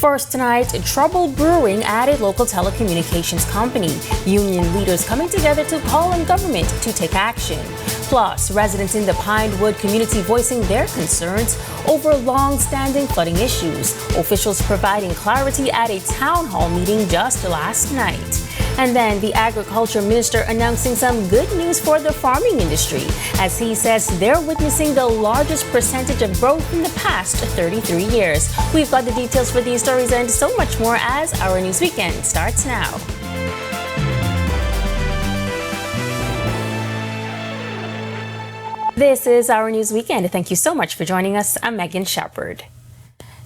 First tonight, trouble brewing at a local telecommunications company. Union leaders coming together to call on government to take action. Plus, residents in the Pinewood community voicing their concerns over long-standing flooding issues. Officials providing clarity at a town hall meeting just last night. And then the agriculture minister announcing some good news for the farming industry, as he says they're witnessing the largest percentage of growth in the past 33 years. We've got the details for these stories and so much more as Our News Weekend starts now. This is Our News Weekend. Thank you so much for joining us. I'm Megan Shepard.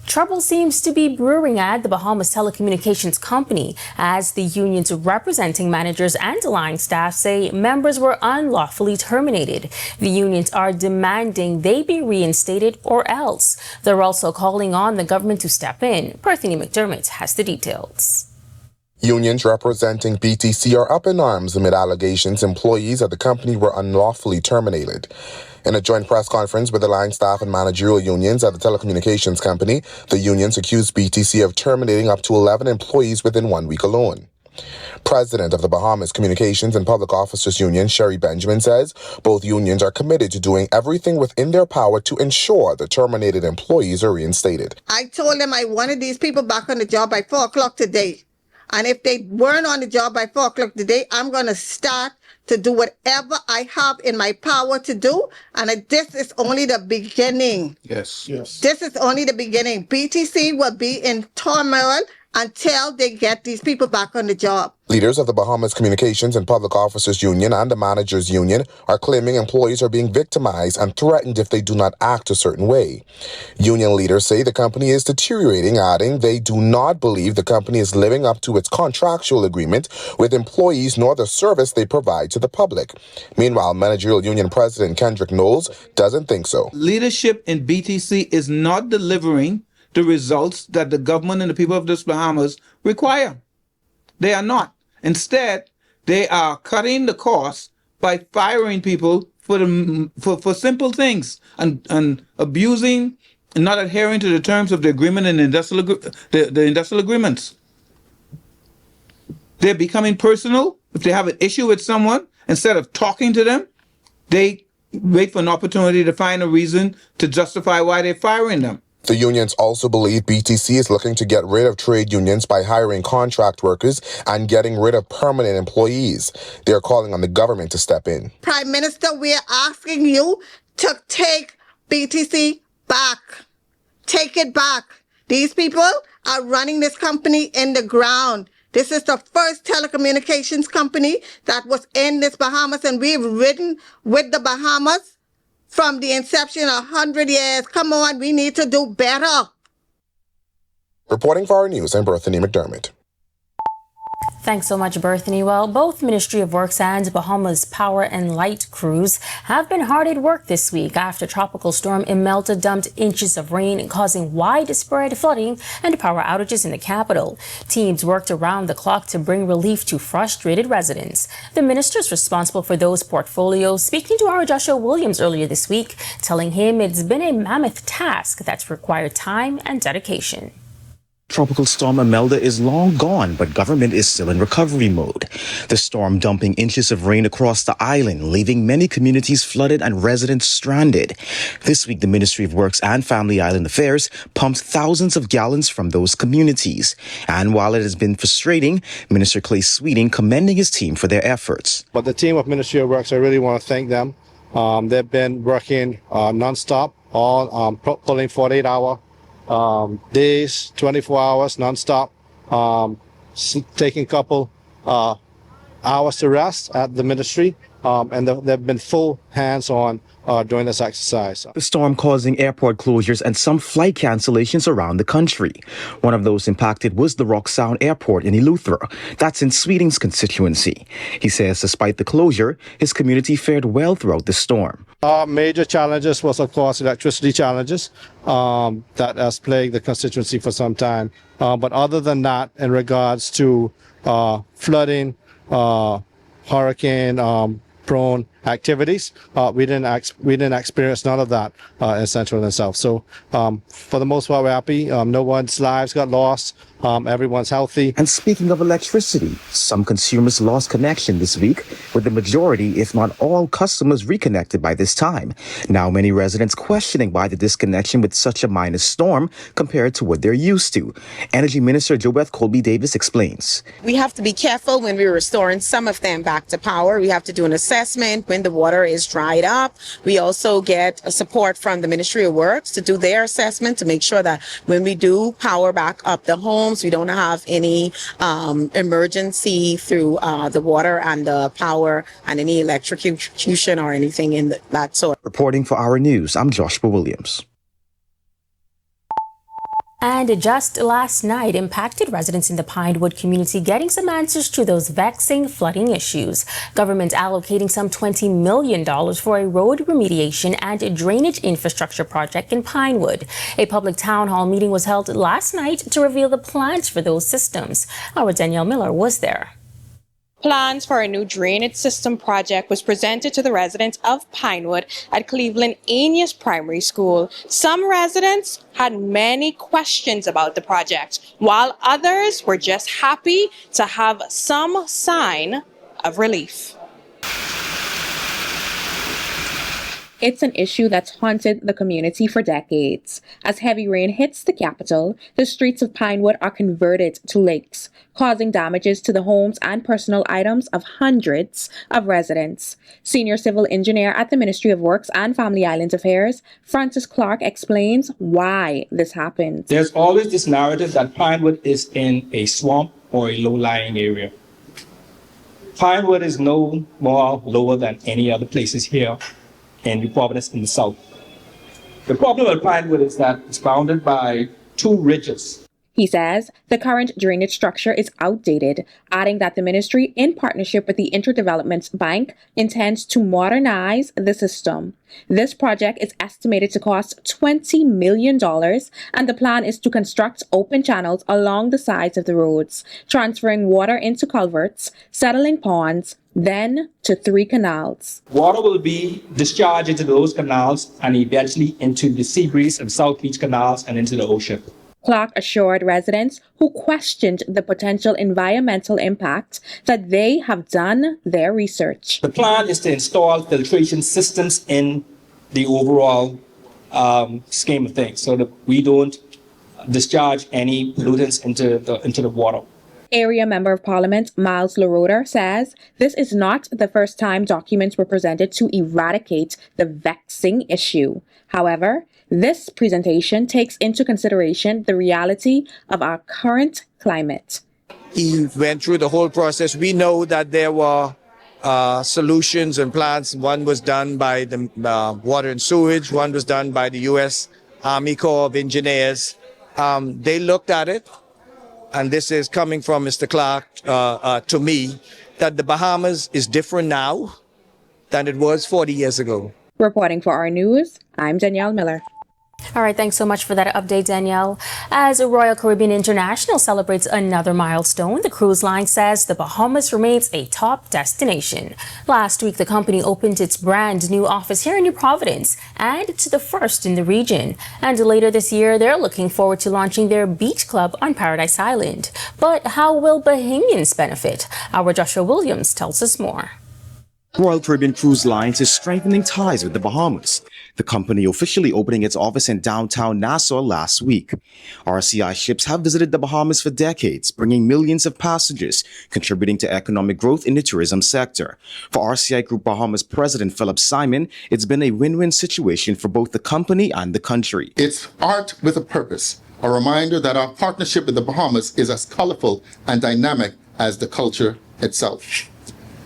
Trouble seems to be brewing at the Bahamas telecommunications company as the unions representing managers and line staff say members were unlawfully terminated. The unions are demanding they be reinstated or else. They're also calling on the government to step in. Bethany McDermott has the details. Unions representing BTC are up in arms amid allegations employees at the company were unlawfully terminated. In a joint press conference with the line staff and managerial unions at the telecommunications company, the unions accused BTC of terminating up to 11 employees within 1 week alone. President of the Bahamas Communications and Public Officers Union, Sherry Benjamin, says both unions are committed to doing everything within their power to ensure the terminated employees are reinstated. I told them I wanted these people back on the job by 4 o'clock today. And if they weren't on the job by 4 o'clock today, I'm going to start to do whatever I have in my power to do. And this is only the beginning. Yes. This is only the beginning. BTC will be in turmoil until they get these people back on the job. Leaders of the Bahamas Communications and Public Officers Union and the Managers Union are claiming employees are being victimized and threatened if they do not act a certain way. Union leaders say the company is deteriorating, adding they do not believe the company is living up to its contractual agreement with employees nor the service they provide to the public. Meanwhile, Managerial Union President Kendrick Knowles doesn't think so. Leadership in BTC is not delivering the results that the government and the people of this Bahamas require. They are not. Instead, they are cutting the costs by firing people for simple things and abusing and not adhering to the terms of the agreement and the industrial agreements. They're becoming personal. If they have an issue with someone, instead of talking to them, they wait for an opportunity to find a reason to justify why they're firing them. The unions also believe BTC is looking to get rid of trade unions by hiring contract workers and getting rid of permanent employees. They are calling on the government to step in. Prime Minister, we are asking you to take BTC back. Take it back. These people are running this company in the ground. This is the first telecommunications company that was in this Bahamas, and we've ridden with the Bahamas from the inception 100 years. Come on, we need to do better. Reporting for Our News, I'm Bethany McDermott. Thanks so much, Bethany. Well, both Ministry of Works and Bahamas Power and Light crews have been hard at work this week after Tropical Storm Imelda dumped inches of rain, causing widespread flooding and power outages in the capital. Teams worked around the clock to bring relief to frustrated residents. The ministers responsible for those portfolios speaking to our Joshua Williams earlier this week, telling him it's been a mammoth task that's required time and dedication. Tropical Storm Imelda is long gone, but government is still in recovery mode. The storm dumping inches of rain across the island, leaving many communities flooded and residents stranded. This week, the Ministry of Works and Family Island Affairs pumped thousands of gallons from those communities. And while it has been frustrating, Minister Clay Sweeting commending his team for their efforts. But the team of Ministry of Works, I really want to thank them. They've been working nonstop, pulling 48-hour days, 24 hours nonstop, taking a couple hours to rest at the ministry, and they've been full hands-on during this exercise. The storm causing airport closures and some flight cancellations around the country. One of those impacted was the Rock Sound Airport in Eleuthera. That's in Sweeting's constituency. He says despite the closure, his community fared well throughout the storm. Major challenges was, of course, electricity challenges that has plagued the constituency for some time. But other than that, in regards to flooding, hurricane prone activities. We didn't experience none of that in Central and South. So for the most part, we're happy. No one's lives got lost. Everyone's healthy. And speaking of electricity, some consumers lost connection this week, with the majority, if not all, customers reconnected by this time. Now many residents questioning why the disconnection with such a minor storm compared to what they're used to. Energy Minister JoBeth Colby-Davis explains. We have to be careful when we're restoring some of them back to power. We have to do an assessment when the water is dried up. We also get support from the Ministry of Works to do their assessment to make sure that when we do power back up the homes, we don't have any emergency through the water and the power and any electrocution or anything in that sort. Reporting for Our News, I'm Joshua Williams. And just last night, impacted residents in the Pinewood community getting some answers to those vexing flooding issues. Government allocating some $20 million for a road remediation and drainage infrastructure project in Pinewood. A public town hall meeting was held last night to reveal the plans for those systems. Our Danielle Miller was there. Plans for a new drainage system project was presented to the residents of Pinewood at Cleveland Aeneas Primary School. Some residents had many questions about the project, while others were just happy to have some sign of relief. It's an issue that's haunted the community for decades. As heavy rain hits the capital, the streets of Pinewood are converted to lakes, causing damages to the homes and personal items of hundreds of residents. Senior civil engineer at the Ministry of Works and Family Island Affairs, Francis Clark, explains why this happened. There's always this narrative that Pinewood is in a swamp or a low-lying area. Pinewood is no more lower than any other places here in New Providence in the south. The problem with Pinewood is that it's bounded by two ridges. He says the current drainage structure is outdated, adding that the ministry, in partnership with the Interdevelopment Bank, intends to modernize the system. This project is estimated to cost $20 million, and the plan is to construct open channels along the sides of the roads, transferring water into culverts, settling ponds, then to 3 canals. Water will be discharged into those canals and eventually into the Seabreeze and South Beach canals and into the ocean. Clark assured residents who questioned the potential environmental impact that they have done their research. The plan is to install filtration systems in the overall scheme of things so that we don't discharge any pollutants into the water. Area Member of Parliament Miles LaRoder says this is not the first time documents were presented to eradicate the vexing issue. However, this presentation takes into consideration the reality of our current climate. He went through the whole process. We know that there were solutions and plans. One was done by the Water and Sewage. One was done by the U.S. Army Corps of Engineers. They looked at it, and this is coming from Mr. Clark to me, that the Bahamas is different now than it was 40 years ago. Reporting for Our News, I'm Danielle Miller. All right, thanks so much for that update, Danielle. As Royal Caribbean International celebrates another milestone, the cruise line says the Bahamas remains a top destination. Last week, the company opened its brand new office here in New Providence, and it's the first in the region. And later this year, they're looking forward to launching their beach club on Paradise Island. But how will Bahamians benefit? Our Joshua Williams tells us more. Royal Caribbean Cruise Lines is strengthening ties with the Bahamas, the company officially opening its office in downtown Nassau last week. RCI ships have visited the Bahamas for decades, bringing millions of passengers, contributing to economic growth in the tourism sector. For RCI Group Bahamas President Philip Simon, it's been a win-win situation for both the company and the country. It's art with a purpose, a reminder that our partnership with the Bahamas is as colorful and dynamic as the culture itself.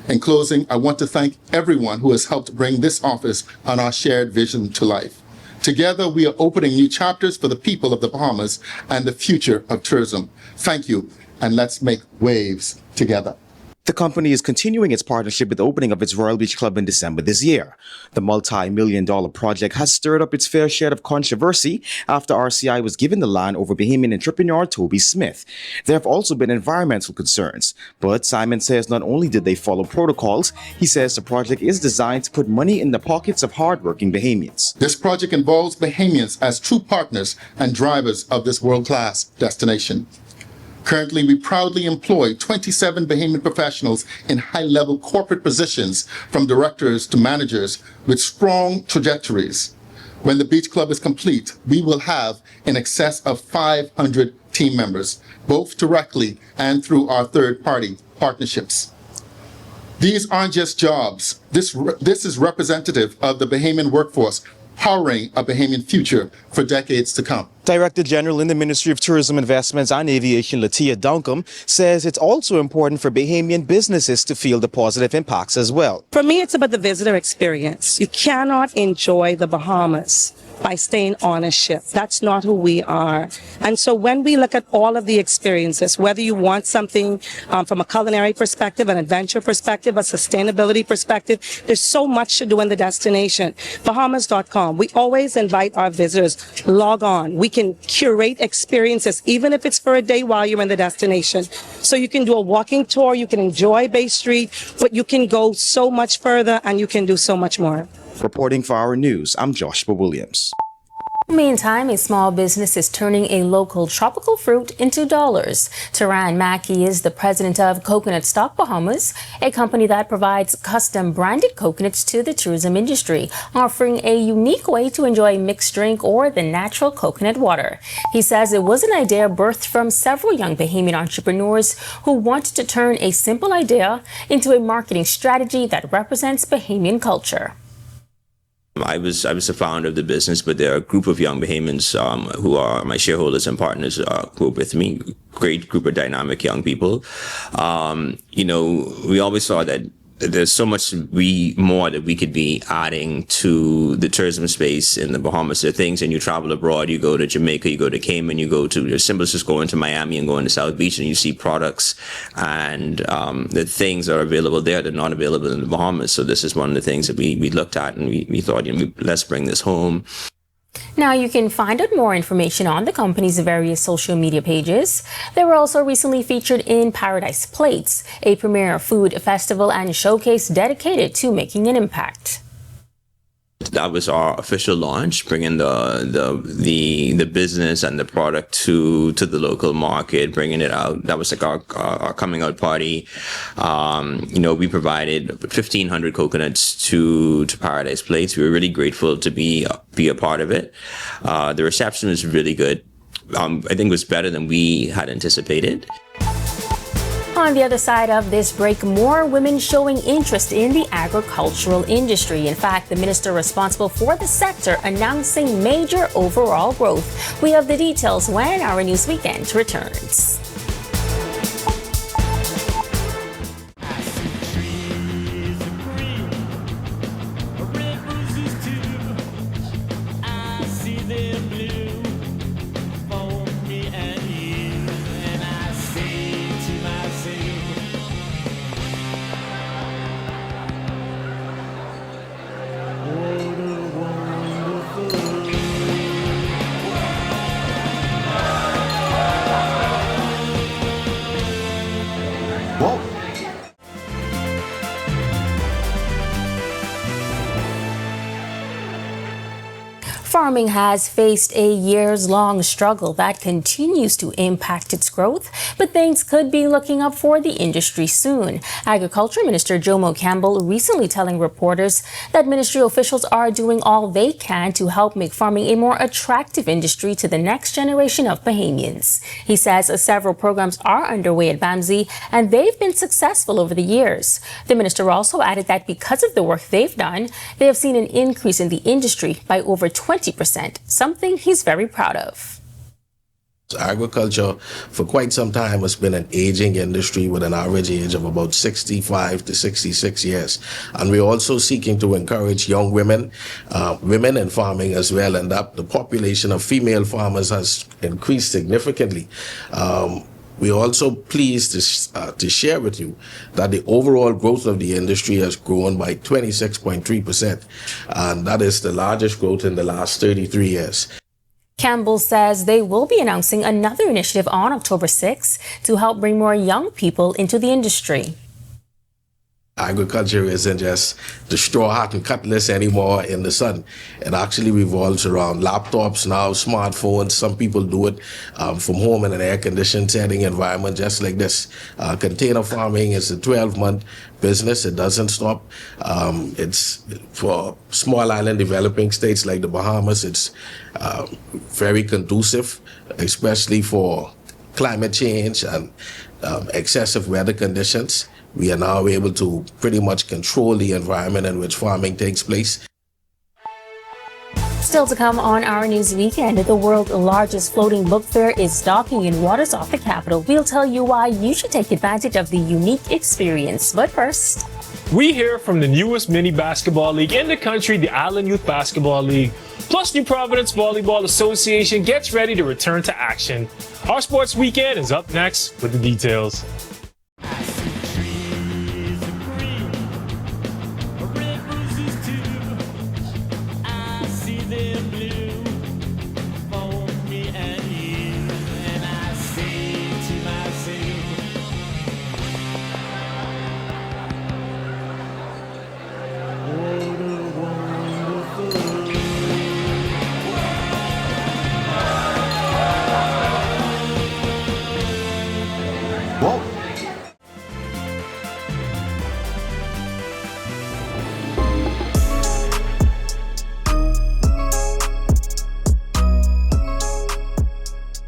In closing, I want to thank everyone who has helped bring this office and our shared vision to life. Together, we are opening new chapters for the people of the Bahamas and the future of tourism. Thank you, and let's make waves together. The company is continuing its partnership with the opening of its Royal Beach Club in December this year. The multi-million-dollar project has stirred up its fair share of controversy after RCI was given the land over Bahamian entrepreneur Toby Smith. There have also been environmental concerns, but Simon says not only did they follow protocols, he says the project is designed to put money in the pockets of hardworking Bahamians. This project involves Bahamians as true partners and drivers of this world-class destination. Currently, we proudly employ 27 Bahamian professionals in high-level corporate positions, from directors to managers, with strong trajectories. When the Beach Club is complete, we will have in excess of 500 team members, both directly and through our third-party partnerships. These aren't just jobs. This is representative of the Bahamian workforce, powering a Bahamian future for decades to come. Director General in the Ministry of Tourism, Investments and Aviation, Latia Duncombe, says it's also important for Bahamian businesses to feel the positive impacts as well. For me, it's about the visitor experience. You cannot enjoy the Bahamas by staying on a ship. That's not who we are. And so when we look at all of the experiences, whether you want something from a culinary perspective, an adventure perspective, a sustainability perspective, there's so much to do in the destination. Bahamas.com. We always invite our visitors, log on. We can curate experiences, even if it's for a day while you're in the destination. So you can do a walking tour, you can enjoy Bay Street, but you can go so much further and you can do so much more. Reporting for Our News, I'm Joshua Williams. Meantime, a small business is turning a local tropical fruit into dollars. Taran Mackey is the president of Coconut Stock Bahamas, a company that provides custom branded coconuts to the tourism industry, offering a unique way to enjoy mixed drink or the natural coconut water. He says it was an idea birthed from several young Bahamian entrepreneurs who wanted to turn a simple idea into a marketing strategy that represents Bahamian culture. I was the founder of the business, but there are a group of young Bahamians who are my shareholders and partners who are with me. Great group of dynamic young people. We always saw that there's so much more that we could be adding to the tourism space in the Bahamas. There are things, and you travel abroad, you go to Jamaica, you go to Cayman, you go to, as simple as just going to Miami and going to South Beach, and you see products and the things that are available there that are not available in the Bahamas. So this is one of the things that we looked at, and we thought, let's bring this home. Now you can find out more information on the company's various social media pages. They were also recently featured in Paradise Plates, a premier food festival and showcase dedicated to making an impact. That was our official launch, bringing the business and the product to the local market, bringing it out. That was like our coming out party. We provided 1,500 coconuts to Paradise Plates. We were really grateful to be a part of it. The reception was really good. I think it was better than we had anticipated. On the other side of this break, more women showing interest in the agricultural industry. In fact, the minister responsible for the sector announcing major overall growth. We have the details when Our News Weekend returns. Farming has faced a years-long struggle that continues to impact its growth, but things could be looking up for the industry soon. Agriculture Minister Jomo Campbell recently telling reporters that ministry officials are doing all they can to help make farming a more attractive industry to the next generation of Bahamians. He says several programs are underway at BAMSI, and they've been successful over the years. The minister also added that because of the work they've done, they have seen an increase in the industry by over 20%, something he's very proud of. Agriculture for quite some time has been an aging industry with an average age of about 65 to 66 years. And we're also seeking to encourage young women, women in farming as well, and that the population of female farmers has increased significantly. We're also pleased to share with you that the overall growth of the industry has grown by 26.3%, and that is the largest growth in the last 33 years. Campbell says they will be announcing another initiative on October 6th to help bring more young people into the industry. Agriculture isn't just the straw hat and cutlass anymore in the sun. It actually revolves around laptops now, smartphones. Some people do it from home in an air-conditioned setting environment, just like this. Container farming is a 12-month business. It doesn't stop. It's for small island developing states like the Bahamas. It's very conducive, especially for climate change and excessive weather conditions. We are now able to pretty much control the environment in which farming takes place. Still to come on Our News Weekend, the world's largest floating book fair is docking in waters off the capital. We'll tell you why you should take advantage of the unique experience. But first, we hear from the newest mini basketball league in the country, the Island Youth Basketball League. Plus, New Providence Volleyball Association gets ready to return to action. Our Sports Weekend is up next with the details.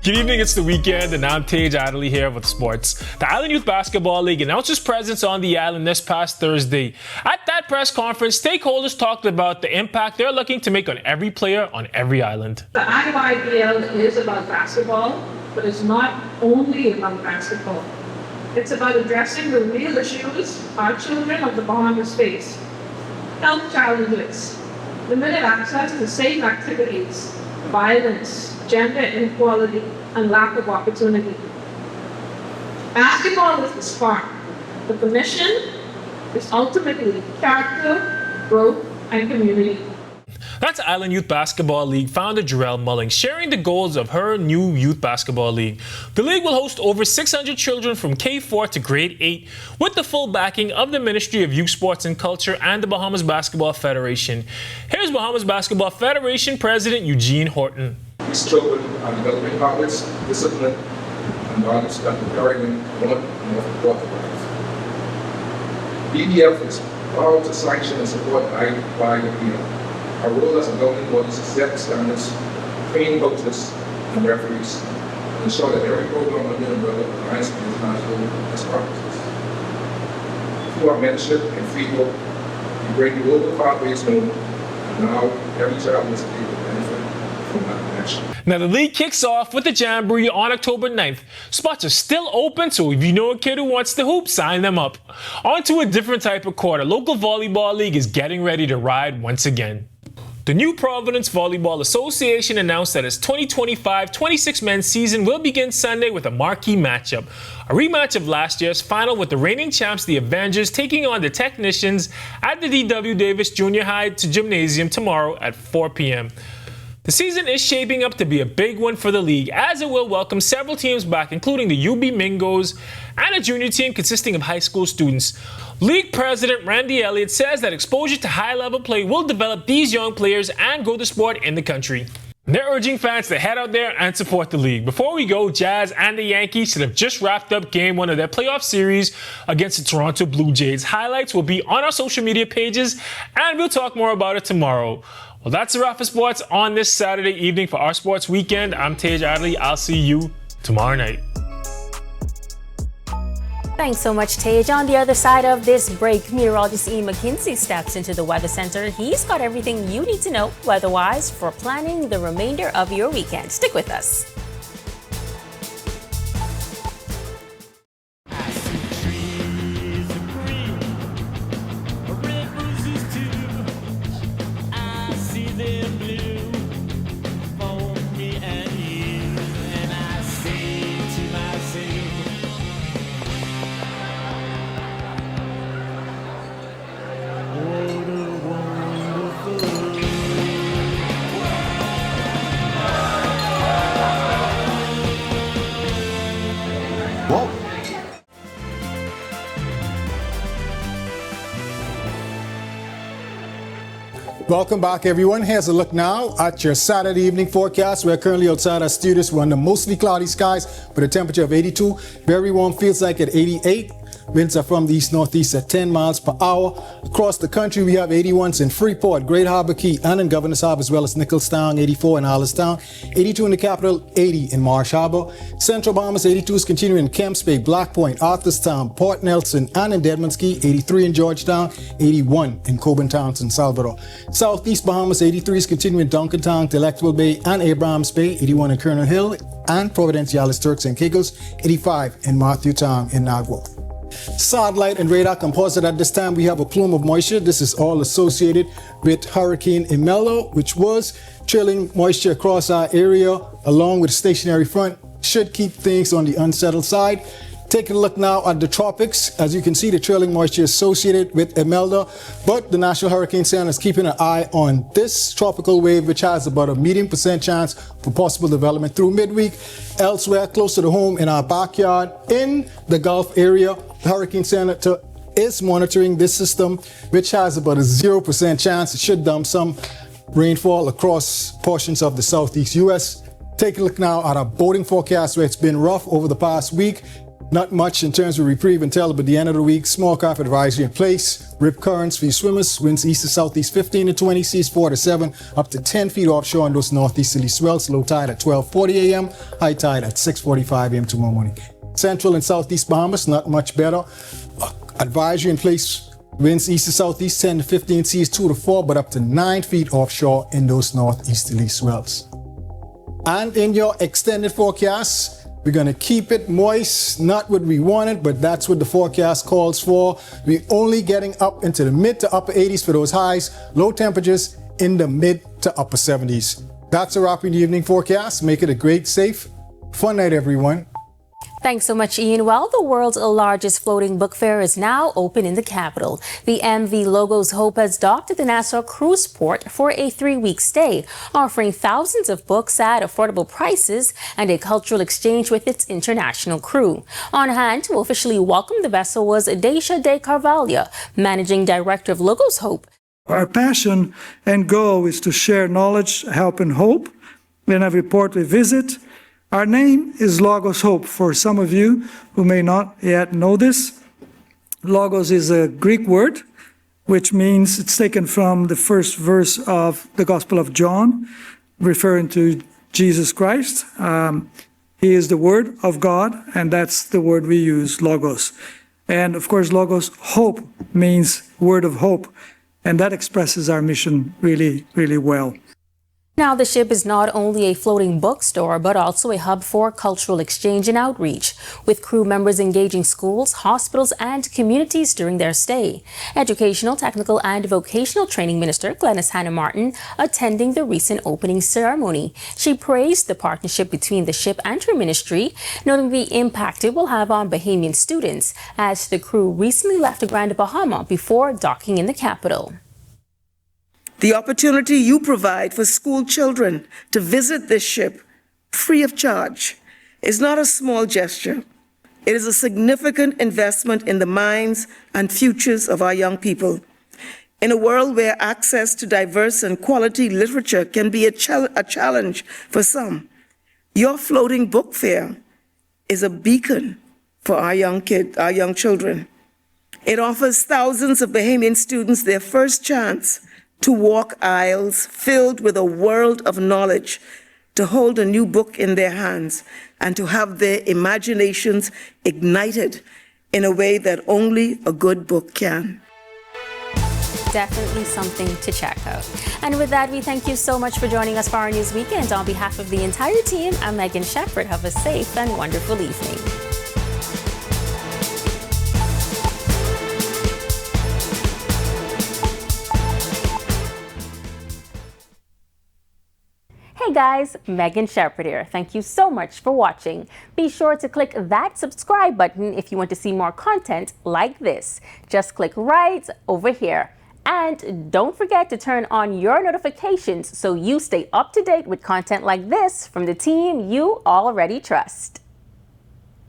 Good evening, it's the weekend, and I'm Tage Adderley here with sports. The Island Youth Basketball League announced its presence on the island this past Thursday. At that press conference, stakeholders talked about the impact they're looking to make on every player on every island. The IYBL is about basketball, but it's not only about basketball. It's about addressing the real issues our children of the Bahamas face. Health challenges, limited access to safe activities, violence, gender inequality, and lack of opportunity. Basketball is the spark, but the mission is ultimately character, growth, and community. That's Island Youth Basketball League founder Jarrell Mullings sharing the goals of her new youth basketball league. The league will host over 600 children from K4 to grade 8 with the full backing of the Ministry of Youth, Sports and Culture and the Bahamas Basketball Federation. Here's Bahamas Basketball Federation President Eugene Horton. These children are developing habits, discipline, and values that will carry them on and off the court. BBF is proud to sanction and support IYBL. Our role as a governing body is to set standards, train coaches and referees, and ensure that every program under the umbrella aligns with international best practices. Through our mentorship and feedback, we bring global pathways home, and now every child is able to benefit from that connection. Now, the league kicks off with the Jamboree on October 9th. Spots are still open, so if you know a kid who wants to hoop, sign them up. On to a different type of court. A local volleyball league is getting ready to ride once again. The New Providence Volleyball Association announced that its 2025-26 men's season will begin Sunday with a marquee matchup. A rematch of last year's final with the reigning champs, the Avengers, taking on the Technicians at the D.W. Davis Junior High Gymnasium tomorrow at 4 p.m. The season is shaping up to be a big one for the league, as it will welcome several teams back, including the UB Mingos and a junior team consisting of high school students. League President Randy Elliott says that exposure to high-level play will develop these young players and grow the sport in the country. They're urging fans to head out there and support the league. Before we go, Jazz and the Yankees should have just wrapped up Game 1 of their playoff series against the Toronto Blue Jays. Highlights will be on our social media pages, and we'll talk more about it tomorrow. Well, that's a wrap for sports on this Saturday evening for Our Sports Weekend. I'm Tage Adderley. I'll see you tomorrow night. Thanks so much, Tage. On the other side of this break, meteorologist E. McKinsey steps into the Weather Center. He's got everything you need to know weather-wise for planning the remainder of your weekend. Stick with us. Whoa. Welcome back, everyone. Here's a look now at your Saturday evening forecast. We're currently outside our studios. We're under mostly cloudy skies with a temperature of 82. Very warm, feels like at 88. Winds are from the east-northeast at 10 miles per hour. Across the country, we have 81s in Freeport, Great Harbor Key, and in Governor's Harbor, as well as Nicholstown, 84 in Allenstown, 82 in the capital, 80 in Marsh Harbor. Central Bahamas, 82s continuing in Kemps Bay, Black Point, Arthurstown, Port Nelson, and in Deadman's Key, 83 in Georgetown, 81 in Coburn Townsend, Salvador. Southeast Bahamas, 83s continuing in Duncantown, Delectable Bay, and Abrahams Bay, 81 in Colonel Hill, and Providenciales, Turks and Caicos, 85 in Matthewtown in Nagua. Satellite and radar composite at this time, we have a plume of moisture. This is all associated with Hurricane Imelda, which was trailing moisture across our area along with a stationary front. Should keep things on the unsettled side. Taking a look now at the tropics. As you can see, the trailing moisture associated with Imelda, but the National Hurricane Center is keeping an eye on this tropical wave, which has about a medium % chance for possible development through midweek. Elsewhere, closer to home in our backyard in the Gulf area, the Hurricane Center is monitoring this system, which has about a 0% chance. It should dump some rainfall across portions of the southeast U.S. Take a look now at our boating forecast, where it's been rough over the past week. Not much in terms of reprieve until about the end of the week. Small craft advisory in place. Rip currents for you swimmers. Winds east to southeast 15 to 20, seas 4 to 7, up to 10 feet offshore on those northeasterly swells. Low tide at 12:40 a.m., high tide at 6:45 a.m. tomorrow morning. Central and southeast Bahamas, not much better. Advisory in place. Winds east to southeast 10 to 15, seas 2 to 4, but up to 9 feet offshore in those northeasterly swells. And in your extended forecast, we're going to keep it moist, not what we wanted, but that's what the forecast calls for. We're only getting up into the mid to upper 80s for those highs, low temperatures in the mid to upper 70s. That's a wrap in the evening forecast. Make it a great, safe, fun night, everyone. Thanks so much, Ian. Well, the world's largest floating book fair is now open in the capital. The MV Logos Hope has docked at the Nassau Cruise Port for a 3-week stay, offering thousands of books at affordable prices and a cultural exchange with its international crew. On hand to officially welcome the vessel was Dacia de Carvalho, Managing Director of Logos Hope. Our passion and goal is to share knowledge, help, and hope in every port we visit. Our name is Logos Hope. For some of you who may not yet know this, Logos is a Greek word, which means it's taken from the first verse of the Gospel of John, referring to Jesus Christ. He is the Word of God, and that's the word we use, Logos. And of course, Logos Hope means word of hope, and that expresses our mission really, really well. Now, the ship is not only a floating bookstore, but also a hub for cultural exchange and outreach, with crew members engaging schools, hospitals, and communities during their stay. Educational, Technical, and Vocational Training Minister Glenys Hannah Martin attending the recent opening ceremony. She praised the partnership between the ship and her ministry, noting the impact it will have on Bahamian students, as the crew recently left the Grand Bahama before docking in the capital. The opportunity you provide for school children to visit this ship free of charge is not a small gesture. It is a significant investment in the minds and futures of our young people. In a world where access to diverse and quality literature can be a challenge for some, your floating book fair is a beacon for our young children. It offers thousands of Bahamian students their first chance to walk aisles filled with a world of knowledge, to hold a new book in their hands, and to have their imaginations ignited in a way that only a good book can. Definitely something to check out. And with that, we thank you so much for joining us for our News Weekend. On behalf of the entire team, I'm Megan Shepherd. Have a safe and wonderful evening. Hey guys, Megan Shepherd here. Thank you so much for watching. Be sure to click that subscribe button if you want to see more content like this. Just click right over here. And don't forget to turn on your notifications so you stay up to date with content like this from the team you already trust.